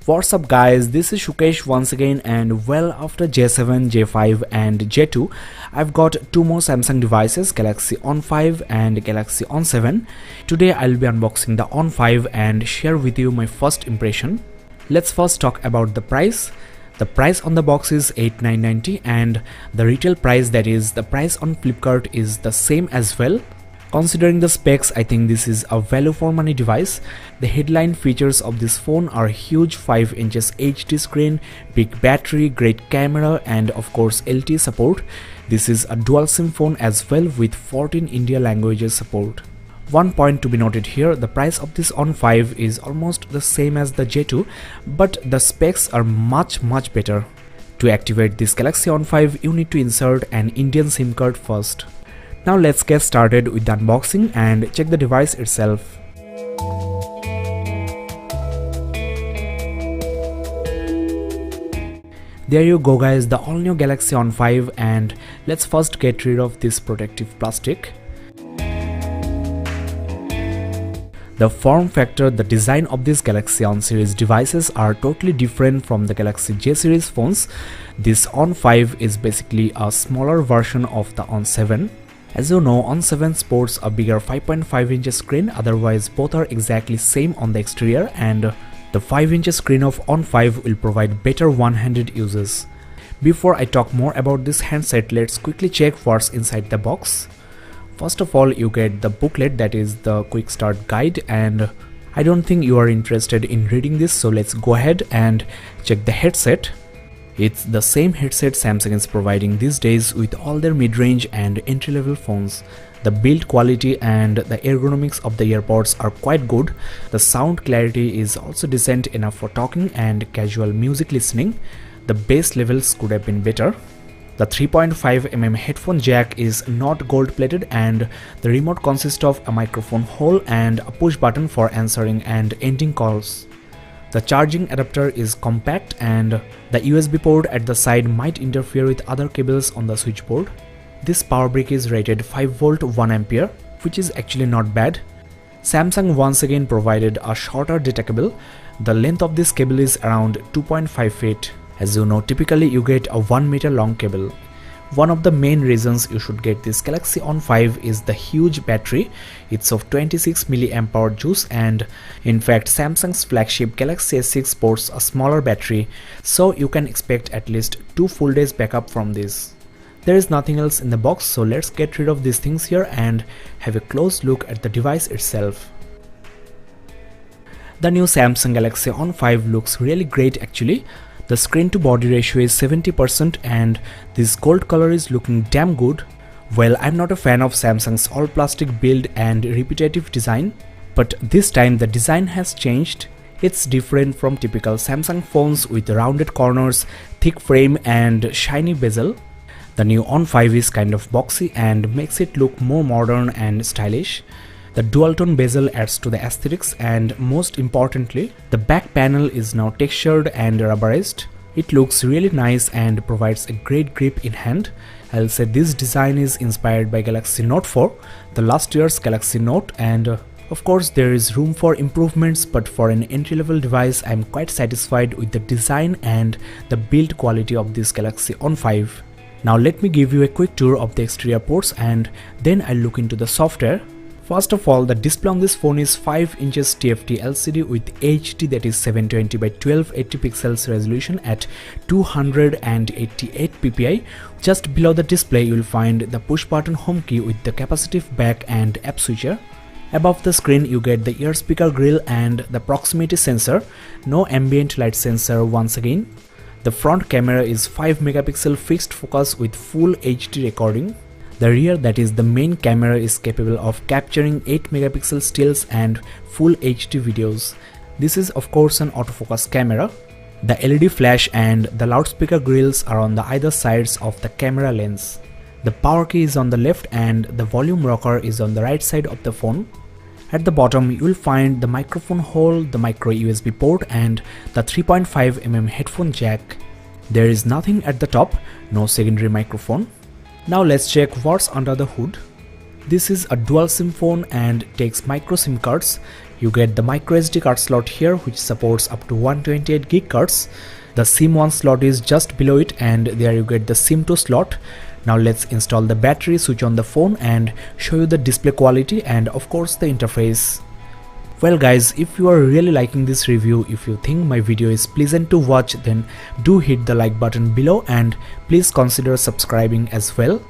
What's up guys, this is Shukesh once again, and well, after J7, J5 and J2, I've got two more Samsung devices, Galaxy ON 5 and Galaxy ON 7. Today I'll be unboxing the ON 5 and share with you my first impression. Let's first talk about the price. The price on the box is 8,990 and the retail price, that is the price on Flipkart, is the same as well. Considering the specs, I think this is a value for money device. The headline features of this phone are huge 5 inches HD screen, big battery, great camera and of course LTE support. This is a dual SIM phone as well with 14 India languages support. One point to be noted here, the price of this ON 5 is almost the same as the J2, but the specs are much better. To activate this Galaxy ON 5, you need to insert an Indian SIM card first. Now let's get started with the unboxing and check the device itself. There you go guys, the all new Galaxy ON 5, and let's first get rid of this protective plastic. The form factor, the design of this Galaxy ON series devices are totally different from the Galaxy J series phones. This ON 5 is basically a smaller version of the ON 7. As you know, ON 7 sports a bigger 5.5 inch screen, otherwise both are exactly same on the exterior, and the 5 inch screen of ON 5 will provide better one-handed uses. Before I talk more about this handset, let's quickly check what's inside the box. First of all, you get the booklet, that is the quick start guide, and I don't think you are interested in reading this, so let's go ahead and check the headset. It's the same headset Samsung is providing these days with all their mid-range and entry-level phones. The build quality and the ergonomics of the earpods are quite good. The sound clarity is also decent enough for talking and casual music listening. The bass levels could have been better. The 3.5mm headphone jack is not gold plated, and the remote consists of a microphone hole and a push button for answering and ending calls. The charging adapter is compact, and the USB port at the side might interfere with other cables on the switchboard. This power brick is rated 5V 1A, which is actually not bad. Samsung once again provided a shorter data cable. The length of this cable is around 2.5 feet. As you know, typically you get a 1 meter long cable. One of the main reasons you should get this Galaxy ON 5 is the huge battery. It's of 26 mAh juice, and in fact Samsung's flagship Galaxy S6 sports a smaller battery, so you can expect at least 2 full days backup from this. There is nothing else in the box, so let's get rid of these things here and have a close look at the device itself. The new Samsung Galaxy ON 5 looks really great actually. The screen to body ratio is 70% and this gold color is looking damn good. Well, I'm not a fan of Samsung's all plastic build and repetitive design, but this time the design has changed. It's different from typical Samsung phones with rounded corners, thick frame and shiny bezel. The new ON 5 is kind of boxy and makes it look more modern and stylish. The dual tone bezel adds to the aesthetics, and most importantly, the back panel is now textured and rubberized. It looks really nice and provides a great grip in hand. I'll say this design is inspired by Galaxy Note 4, the last year's Galaxy Note, and of course there is room for improvements, but for an entry-level device I'm quite satisfied with the design and the build quality of this Galaxy ON 5. Now let me give you a quick tour of the exterior ports and then I'll look into the software. First of all, the display on this phone is 5 inches TFT LCD with HD, that is 720 by 1280 pixels resolution at 288 ppi. Just below the display you'll find the push button home key with the capacitive back and app switcher. Above the screen you get the ear speaker grill and the proximity sensor. No ambient light sensor once again. The front camera is 5 megapixel fixed focus with full HD recording. The rear, that is the main camera, is capable of capturing 8 megapixel stills and full HD videos. This is of course an autofocus camera. The LED flash and the loudspeaker grills are on the either sides of the camera lens. The power key is on the left and the volume rocker is on the right side of the phone. At the bottom you will find the microphone hole, the micro USB port and the 3.5mm headphone jack. There is nothing at the top, no secondary microphone. Now let's check what's under the hood. This is a dual SIM phone and takes micro SIM cards. You get the micro SD card slot here, which supports up to 128 gig cards. The SIM 1 slot is just below it, and there you get the SIM 2 slot. Now let's install the battery, switch on the phone and show you the display quality and of course the interface. Well guys, if you are really liking this review, if you think my video is pleasant to watch, then do hit the like button below and please consider subscribing as well.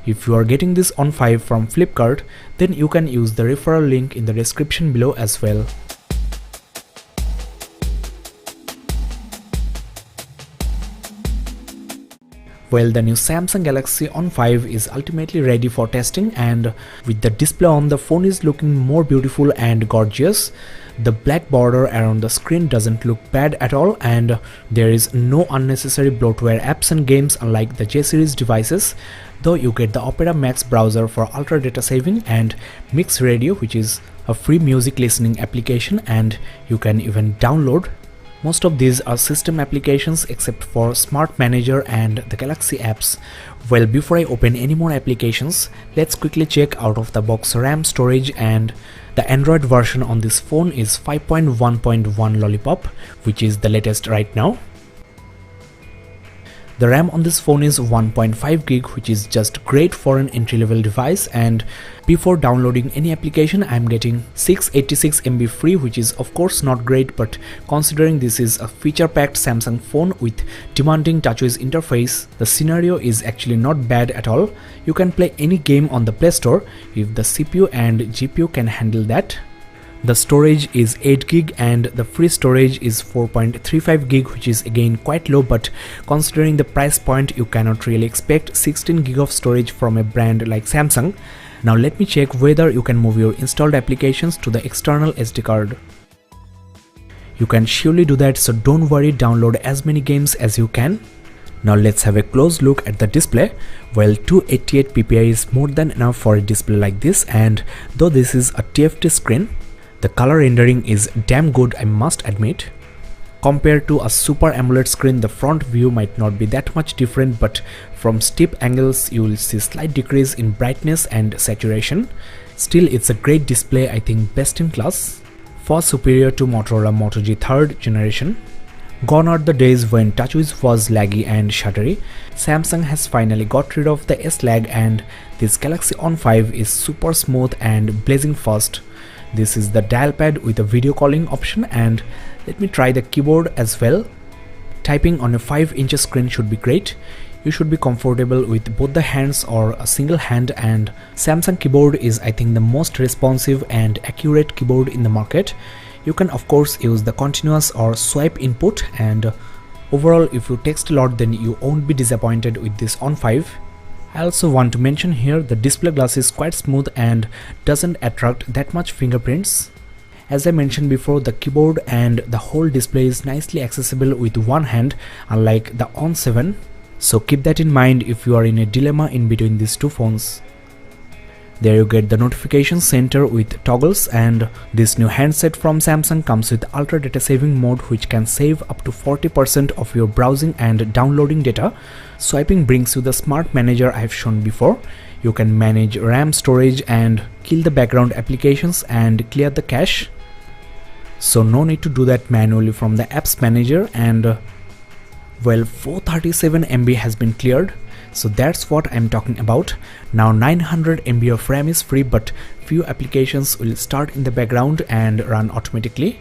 If you are getting this ON 5 from Flipkart, then you can use the referral link in the description below as well. Well, the new Samsung Galaxy ON 5 is ultimately ready for testing, and with the display on, the phone is looking more beautiful and gorgeous. The black border around the screen doesn't look bad at all, and there is no unnecessary bloatware apps and games unlike the J series devices, though you get the Opera Max browser for ultra data saving and Mix Radio, which is a free music listening application, and you can even download. Most of these are system applications except for Smart Manager and the Galaxy apps. Well, before I open any more applications, let's quickly check out of the box RAM, storage, and the Android version on this phone is 5.1.1 Lollipop, which is the latest right now. The RAM on this phone is 1.5 gig, which is just great for an entry-level device, and before downloading any application I'm getting 686 MB free, which is of course not great, but considering this is a feature-packed Samsung phone with demanding TouchWiz interface, the scenario is actually not bad at all. You can play any game on the Play Store if the CPU and GPU can handle that. The storage is 8 gig and the free storage is 4.35 gig, which is again quite low, but considering the price point you cannot really expect 16 gig of storage from a brand like Samsung. Now let me check whether you can move your installed applications to the external SD card. You can surely do that, so don't worry, download as many games as you can. Now let's have a close look at the display. Well, 288 ppi is more than enough for a display like this, and though this is a TFT screen, the color rendering is damn good, I must admit. Compared to a Super AMOLED screen, the front view might not be that much different, but from steep angles you will see slight decrease in brightness and saturation. Still, it's a great display, I think best in class, far superior to Motorola Moto G 3rd generation. Gone are the days when TouchWiz was laggy and shuddery. Samsung has finally got rid of the S-lag, and this Galaxy ON 5 is super smooth and blazing fast. This is the dial pad with a video calling option, and let me try the keyboard as well. Typing on a 5-inch screen should be great. You should be comfortable with both the hands or a single hand, and Samsung keyboard is I think the most responsive and accurate keyboard in the market. You can of course use the continuous or swipe input, and overall if you text a lot then you won't be disappointed with this ON 5. I also want to mention here the display glass is quite smooth and doesn't attract that much fingerprints. As I mentioned before, the keyboard and the whole display is nicely accessible with one hand, unlike the ON 7. So keep that in mind if you are in a dilemma in between these two phones. There you get the notification center with toggles, and this new handset from Samsung comes with ultra data saving mode, which can save up to 40% of your browsing and downloading data. Swiping brings you the Smart Manager I have shown before. You can manage RAM, storage, and kill the background applications and clear the cache. So no need to do that manually from the apps manager, and well, 437 MB has been cleared. So that's what I'm talking about. Now 900 MB of RAM is free, but few applications will start in the background and run automatically.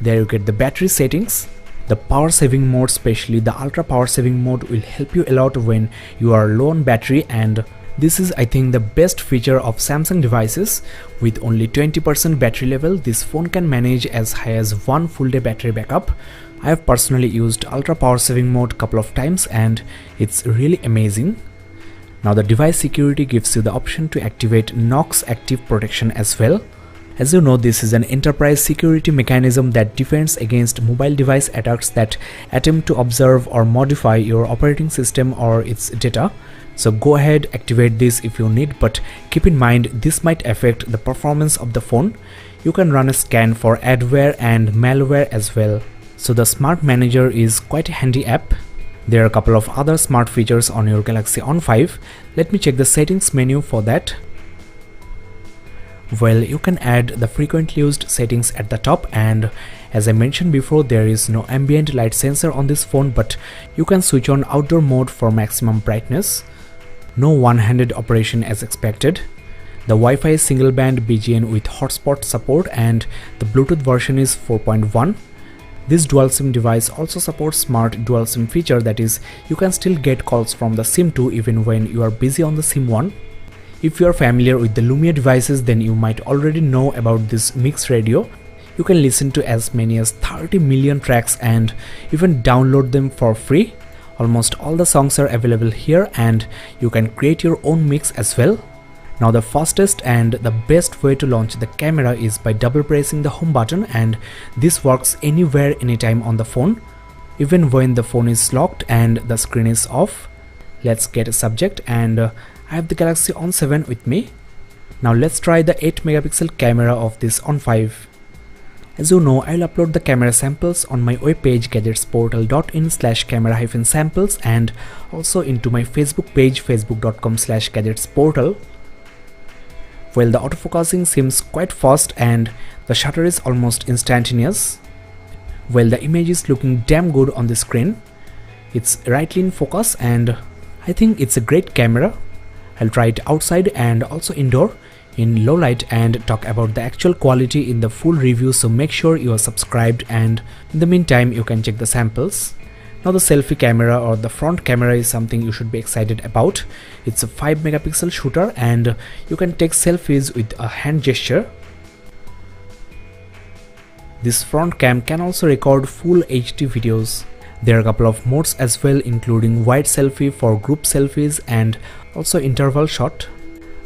There you get the battery settings. The power saving mode, especially the ultra power saving mode, will help you a lot when you are low on battery, and this is I think the best feature of Samsung devices. With only 20% battery level, this phone can manage as high as 1 full day battery backup. I have personally used ultra power saving mode couple of times and it's really amazing. Now the device security gives you the option to activate Knox Active Protection as well. As you know, this is an enterprise security mechanism that defends against mobile device attacks that attempt to observe or modify your operating system or its data. So go ahead, activate this if you need, but keep in mind this might affect the performance of the phone. You can run a scan for adware and malware as well. So the Smart Manager is quite a handy app. There are a couple of other smart features on your Galaxy ON 5. Let me check the settings menu for that. Well, you can add the frequently used settings at the top, and as I mentioned before, there is no ambient light sensor on this phone, but you can switch on outdoor mode for maximum brightness. No one-handed operation as expected. The Wi-Fi single band BGN with hotspot support, and the Bluetooth version is 4.1. This dual SIM device also supports smart dual SIM feature, that is, you can still get calls from the SIM 2 even when you are busy on the SIM 1. If you are familiar with the Lumia devices, then you might already know about this mix radio. You can listen to as many as 30 million tracks and even download them for free. Almost all the songs are available here, and you can create your own mix as well. Now the fastest and the best way to launch the camera is by double pressing the home button, and this works anywhere anytime on the phone, even when the phone is locked and the screen is off. Let's get a subject, and I have the Galaxy ON 7 with me. Now let's try the 8 megapixel camera of this ON 5. As you know, I'll upload the camera samples on my webpage gadgetsportal.in/camera-samples and also into my Facebook page facebook.com/gadgetsportal. Well, the autofocusing seems quite fast and the shutter is almost instantaneous. Well, the image is looking damn good on the screen. It's rightly in focus and I think it's a great camera. I'll try it outside and also indoor in low light and talk about the actual quality in the full review, so make sure you are subscribed, and in the meantime you can check the samples. Now the selfie camera or the front camera is something you should be excited about. It's a 5 megapixel shooter and you can take selfies with a hand gesture. This front cam can also record full HD videos. There are a couple of modes as well, including wide selfie for group selfies and also interval shot.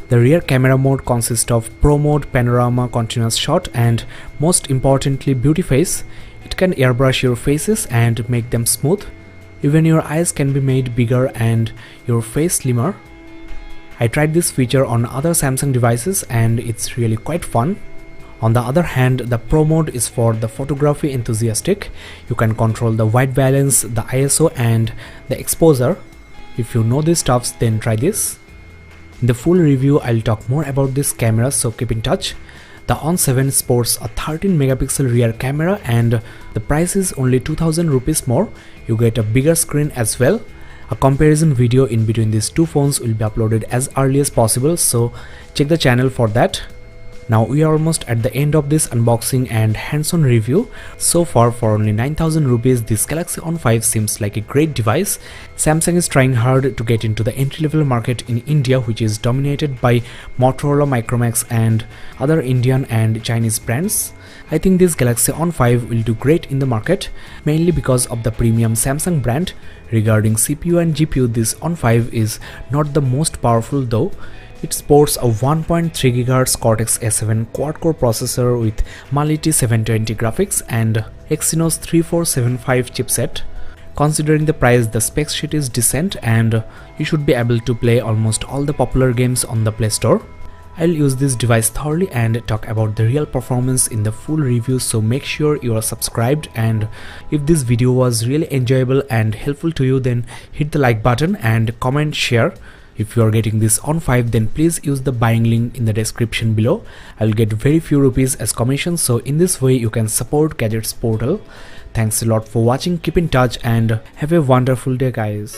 The rear camera mode consists of Pro mode, panorama, continuous shot, and most importantly beauty face. It can airbrush your faces and make them smooth. Even your eyes can be made bigger and your face slimmer. I tried this feature on other Samsung devices and it's really quite fun. On the other hand, the Pro mode is for the photography enthusiastic. You can control the white balance, the ISO and the exposure. If you know these stuffs, then try this. In the full review, I'll talk more about this camera, so keep in touch. The ON 7 sports a 13 megapixel rear camera and the price is only 2000 rupees more. You get a bigger screen as well. A comparison video in between these two phones will be uploaded as early as possible, so check the channel for that. Now we are almost at the end of this unboxing and hands-on review. So far, for only 9000 rupees, this Galaxy ON 5 seems like a great device. Samsung is trying hard to get into the entry-level market in India, which is dominated by Motorola, Micromax and other Indian and Chinese brands. I think this Galaxy ON 5 will do great in the market, mainly because of the premium Samsung brand. Regarding CPU and GPU, this ON 5 is not the most powerful though. It sports a 1.3 GHz Cortex-A7 quad-core processor with Mali T720 graphics and Exynos 3475 chipset. Considering the price, the spec sheet is decent and you should be able to play almost all the popular games on the Play Store. I'll use this device thoroughly and talk about the real performance in the full review, so make sure you are subscribed, and if this video was really enjoyable and helpful to you, then hit the like button and comment, share. If you are getting this ON 5, then please use the buying link in the description below. I'll get very few rupees as commission, so in this way you can support Gadgets Portal. Thanks a lot for watching, keep in touch and have a wonderful day guys.